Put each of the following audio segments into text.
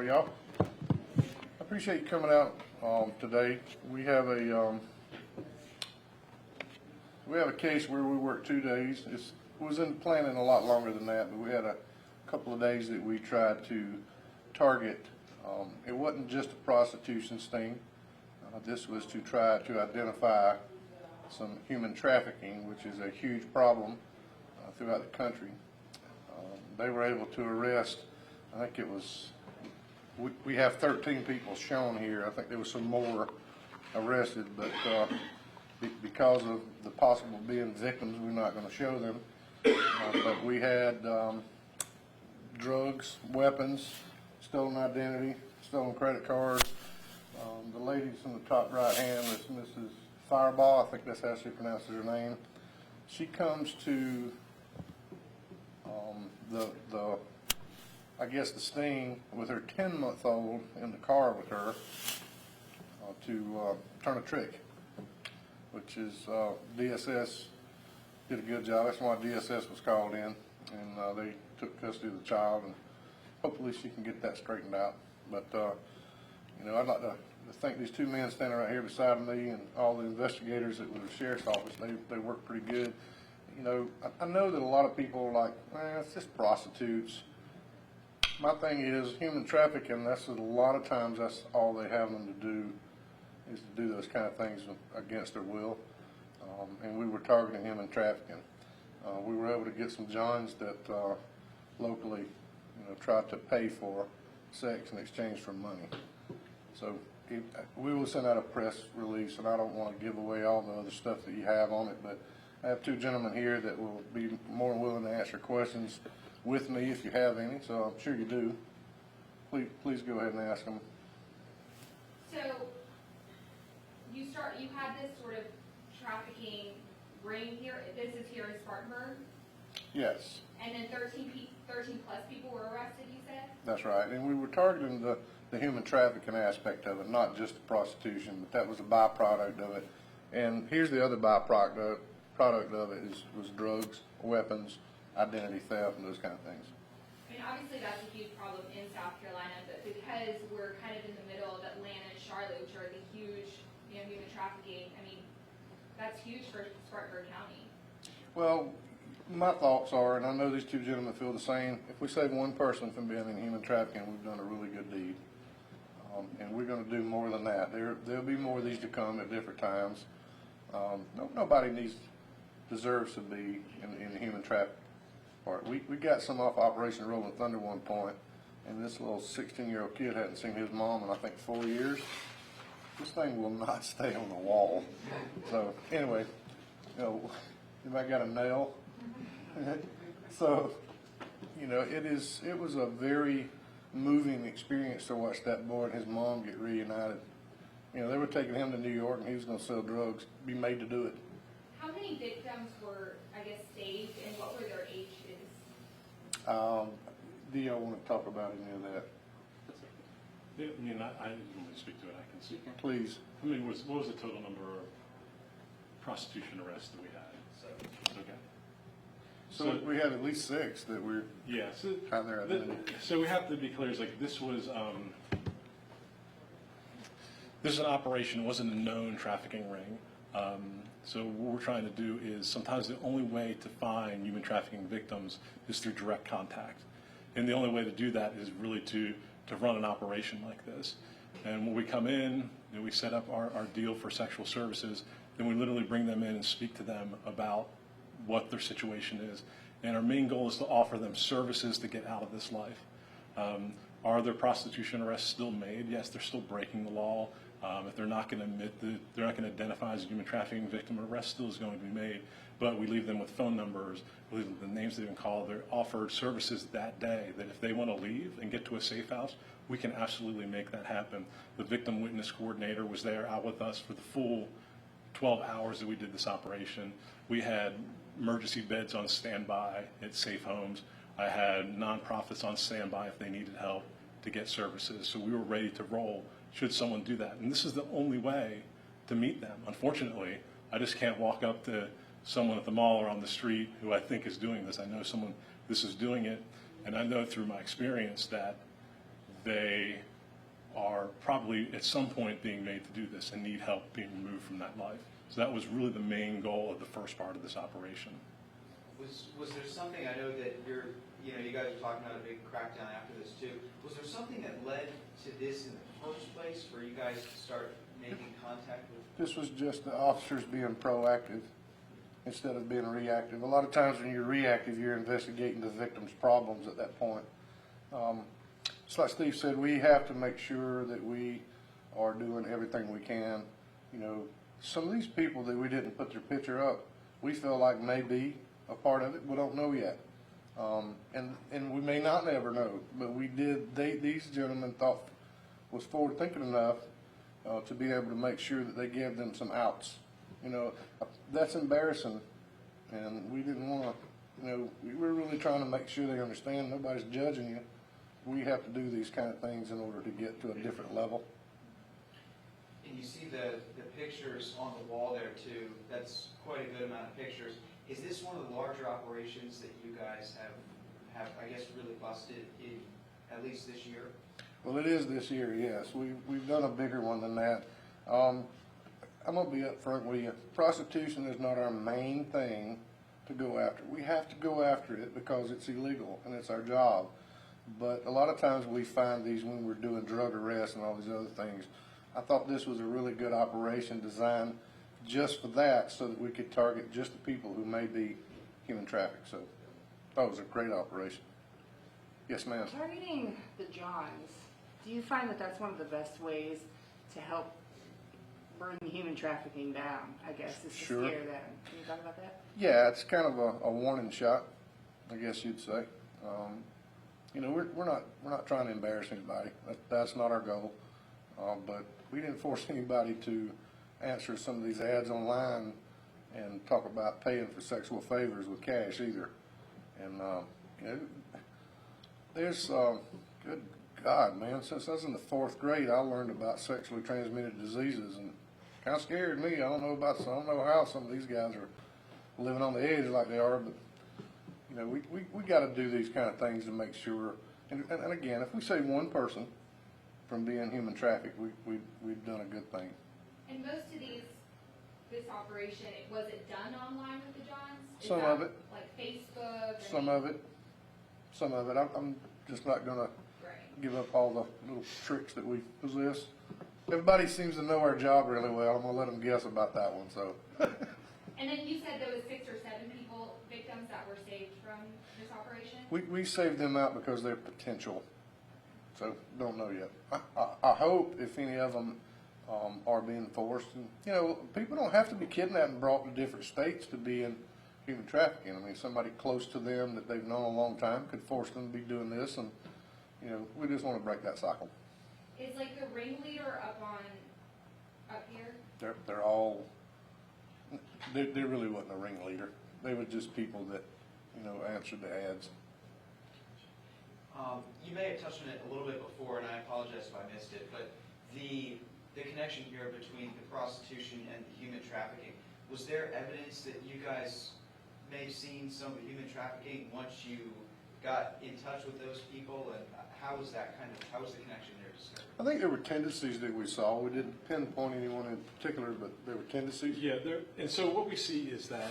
Y'all, I appreciate you coming out today. We have a case where we worked 2 days. It was in planning a lot longer than that, but we had a couple of days that we tried to target. It wasn't just a prostitution sting. This was to try to identify some human trafficking, which is a huge problem throughout the country. They were able to arrest, I think it was, we have 13 people shown here. I think there was some more arrested, but because of the possible being victims, we're not going to show them. But we had drugs, weapons, stolen identity, stolen credit cards. The lady in the top right hand is Mrs. Fireball. I think that's how she pronounces her name. She comes to I guess the sting with her 10-month-old in the car with her to turn a trick, which is DSS did a good job. That's why DSS was called in, and they took custody of the child, and hopefully she can get that straightened out. But you know, I'd like to thank these two men standing right here beside me and all the investigators at the sheriff's office. They worked pretty good. You know, I know that a lot of people are like, it's just prostitutes. My thing is human trafficking. That's a lot of times that's all they have them to do, is to do those kind of things against their will. And we were targeting human trafficking. We were able to get some Johns that locally, tried to pay for sex in exchange for money. So we will send out a press release, and I don't want to give away all the other stuff that you have on it, but I have two gentlemen here that will be more than willing to answer questions with me if you have any, so I'm sure you do. Please go ahead and ask them. So you had this sort of trafficking ring here. This is here in Spartanburg? Yes. And then 13 plus people were arrested, you said? That's right, and we were targeting the human trafficking aspect of it, not just the prostitution, but that was a byproduct of it. And here's the other byproduct of it was drugs, weapons, identity theft, and those kind of things. I mean, obviously that's a huge problem in South Carolina, but because we're kind of in the middle of Atlanta and Charlotte, which are the huge, human trafficking, I mean, that's huge for Spartanburg County. Well, my thoughts are, and I know these two gentlemen feel the same, if we save one person from being in human trafficking, we've done a really good deed. And we're going to do more than that. There'll be more of these to come at different times. Nobody deserves to be in the human trafficking part. We got some off Operation Rolling Thunder one point, and this little 16-year-old kid hadn't seen his mom in I think 4 years. This thing will not stay on the wall. So anyway, anybody got a nail? So, it was a very moving experience to watch that boy and his mom get reunited. They were taking him to New York, and he was going to sell drugs, be made to do it. How many victims were, saved, and what were their ages? Do y'all want to talk about any of that? I didn't want to speak to it. I can speak. Please. What was the total number of prostitution arrests that we had? Okay. So we had at least 6 that were had their identity. So we have to be clear. It's like this was this is an operation. It wasn't a known trafficking ring. So what we're trying to do is sometimes the only way to find human trafficking victims is through direct contact, and the only way to do that is really to run an operation like this. And when we come in and we set up our deal for sexual services, then we literally bring them in and speak to them about what their situation is. And our main goal is to offer them services to get out of this life. Are there prostitution arrests still made? Yes, they're still breaking the law. If they're not going to admit that they're not going to identify as a human trafficking victim, an arrest still is going to be made. But we leave them with phone numbers, we leave them with the names they've been called. They're offered services that day that if they want to leave and get to a safe house, we can absolutely make that happen. The victim witness coordinator was there out with us for the full 12 hours that we did this operation. We had emergency beds on standby at safe homes. I had nonprofits on standby if they needed help to get services. So we were ready to roll should someone do that. And this is the only way to meet them. Unfortunately, I just can't walk up to someone at the mall or on the street who I think is doing this. I know someone this is doing it, and I know through my experience that they are probably at some point being made to do this and need help being removed from that life. So that was really the main goal of the first part of this operation. Was there something, I know that you guys are talking about a big crackdown after this too. Was there something that led to this in the first place for you guys to start making contact with? This was just the officers being proactive instead of being reactive. A lot of times when you're reactive, you're investigating the victim's problems at that point. Just like Steve said, we have to make sure that we are doing everything we can. You know, some of these people that we didn't put their picture up, we feel like may be a part of it. We don't know yet. And we may not ever know, but we did, these gentlemen was forward thinking enough to be able to make sure that they gave them some outs. You know, that's embarrassing, and we didn't want to, you know, we were really trying to make sure they understand nobody's judging you. We have to do these kind of things in order to get to a different level. And you see the pictures on the wall there too. That's quite a good amount of pictures. Is this one of the larger operations that you guys have I guess, really busted in at least this year? Well, it is this year, yes. We've done a bigger one than that. I'm going to be upfront with you. Prostitution is not our main thing to go after. We have to go after it because it's illegal and it's our job. But a lot of times we find these when we're doing drug arrests and all these other things. I thought this was a really good operation designed just for that, so that we could target just the people who may be human trafficked. So I thought it was a great operation. Yes, ma'am. Targeting the Johns, do you find that that's one of the best ways to help bring human trafficking down, I guess, is to Sure. scare them? Can you talk about that? Yeah, it's kind of a warning shot, I guess you'd say. You know, we're not trying to embarrass anybody. That's not our goal. But we didn't force anybody to answer some of these ads online and talk about paying for sexual favors with cash either. And you know, there's good God, man, since I was in the 4th grade, I learned about sexually transmitted diseases, and kind of scared me. I don't know how some of these guys are living on the edge like they are, but you know, we got to do these kind of things to make sure. And again, if we save one person from being human trafficked, we've done a good thing. And most of this operation, was it done online with the Johns? Some of it. Like Facebook? Some of it. I'm just not going to give up all the little tricks that we possess. Everybody seems to know our job really well. I'm going to let them guess about that one. So. And then you said there was 6 or 7 victims that were saved from this operation? We saved them out because they're potential. So don't know yet. I hope if any of them are being forced. And, you know, people don't have to be kidnapped and brought to different states to be in human trafficking. I mean, somebody close to them that they've known a long time could force them to be doing this, and you know, we just want to break that cycle. Is like the ringleader up here? They're all. There really wasn't a ringleader. They were just people that, you know, answered the ads. You may have touched on it a little bit before, and I apologize if I missed it, but the connection here between the prostitution and the human trafficking, was there evidence that you guys may have seen some of the human trafficking once you got in touch with those people, and how was the connection there discovered? I think there were tendencies that we saw. We didn't pinpoint anyone in particular, but there were tendencies. Yeah, and so what we see is that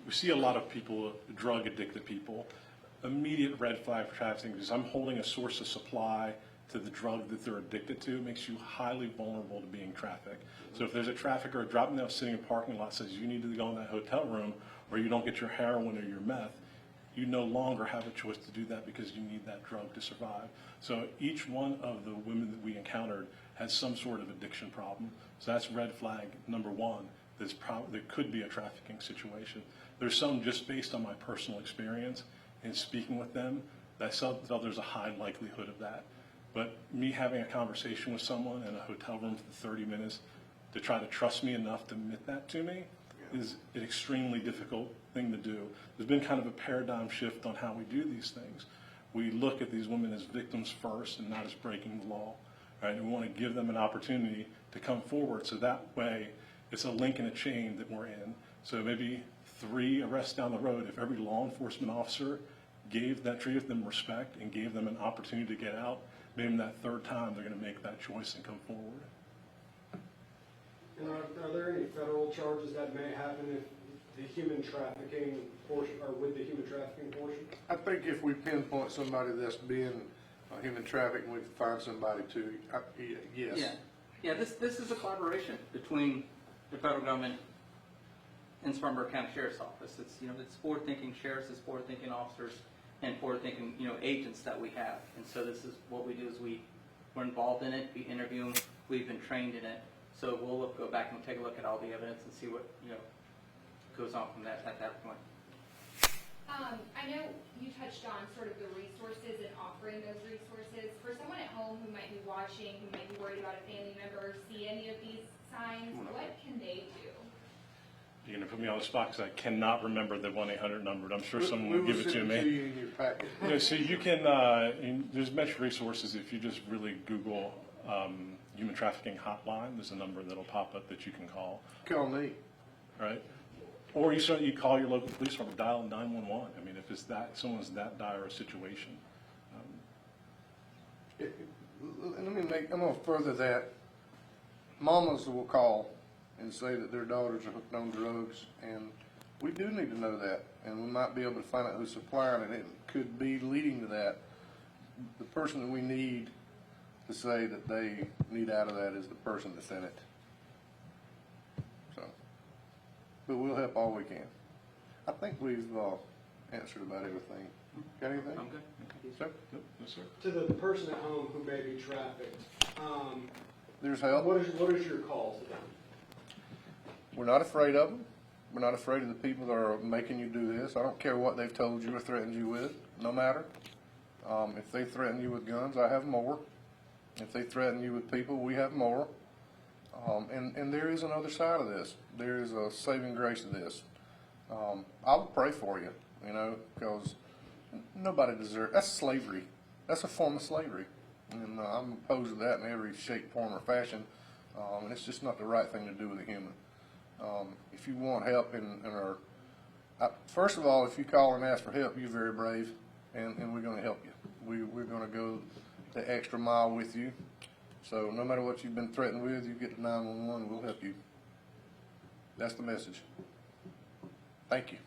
we see a lot of people, drug addicted people. Immediate red flag for trafficking because I'm holding a source of supply to the drug that they're addicted to. It makes you highly vulnerable to being trafficked. So if there's a trafficker dropping down sitting in a parking lot says you need to go in that hotel room or you don't get your heroin or your meth, you no longer have a choice to do that because you need that drug to survive. So each one of the women that we encountered has some sort of addiction problem. So that's red flag number 1. There could be a trafficking situation. There's some just based on my personal experience in speaking with them, there's a high likelihood of that. But me having a conversation with someone in a hotel room for 30 minutes to try to trust me enough to admit that to me is an extremely difficult thing to do. There's been kind of a paradigm shift on how we do these things. We look at these women as victims first and not as breaking the law. Right? And we want to give them an opportunity to come forward so that way it's a link in a chain that we're in. So maybe 3 arrests down the road, if every law enforcement officer treated them respect and gave them an opportunity to get out, maybe that third time they're going to make that choice and come forward. And are there any federal charges that may happen if the human trafficking portion, or with the human trafficking portion? I think if we pinpoint somebody that's being human trafficking, we can find somebody to, yes. Yeah, yeah. This is a collaboration between the federal government and Spartanburg County Sheriff's Office. It's it's forward-thinking sheriffs, it's forward-thinking officers, and forward-thinking agents that we have. And so this is what we do: is we're involved in it, we interview them, we've been trained in it. So we'll go back and take a look at all the evidence and see what goes on from that at that point. I know you touched on sort of the resources and offering those resources. For someone at home who might be watching, who might be worried about a family member, see any of these signs, what can they do? You're going to put me on the spot because I cannot remember the 1-800 number. I'm sure someone will We give it to send me. to you in your packet. No, so you can, there's much resources. If you just really Google human trafficking hotline, there's a number that'll pop up that you can call, Call me. right? Or you call your local police department, dial 911. I mean, if it's someone's that dire a situation. I'm gonna further that. Mamas will call and say that their daughters are hooked on drugs, and we do need to know that, and we might be able to find out who's supplying it. It could be leading to that. The person that we need to say that they need out of that is the person that's in it. So, but we'll help all we can. I think we've answered about everything. Got anything? I'm good. Sir? Nope, no, sir. To the person at home who may be trafficked, There's help. what is your call to them? We're not afraid of them. We're not afraid of the people that are making you do this. I don't care what they've told you or threatened you with, no matter. If they threaten you with guns, I have more. If they threaten you with people, we have more. And there is another side of this. There is a saving grace to this. I will pray for you, because nobody deserves. That's slavery. That's a form of slavery. And I'm opposed to that in every shape, form, or fashion. And it's just not the right thing to do with a human. If you want help first of all, if you call and ask for help, you're very brave, and we're going to help you. We're going to go the extra mile with you. So no matter what you've been threatened with, you get to 911, we'll help you. That's the message. Thank you.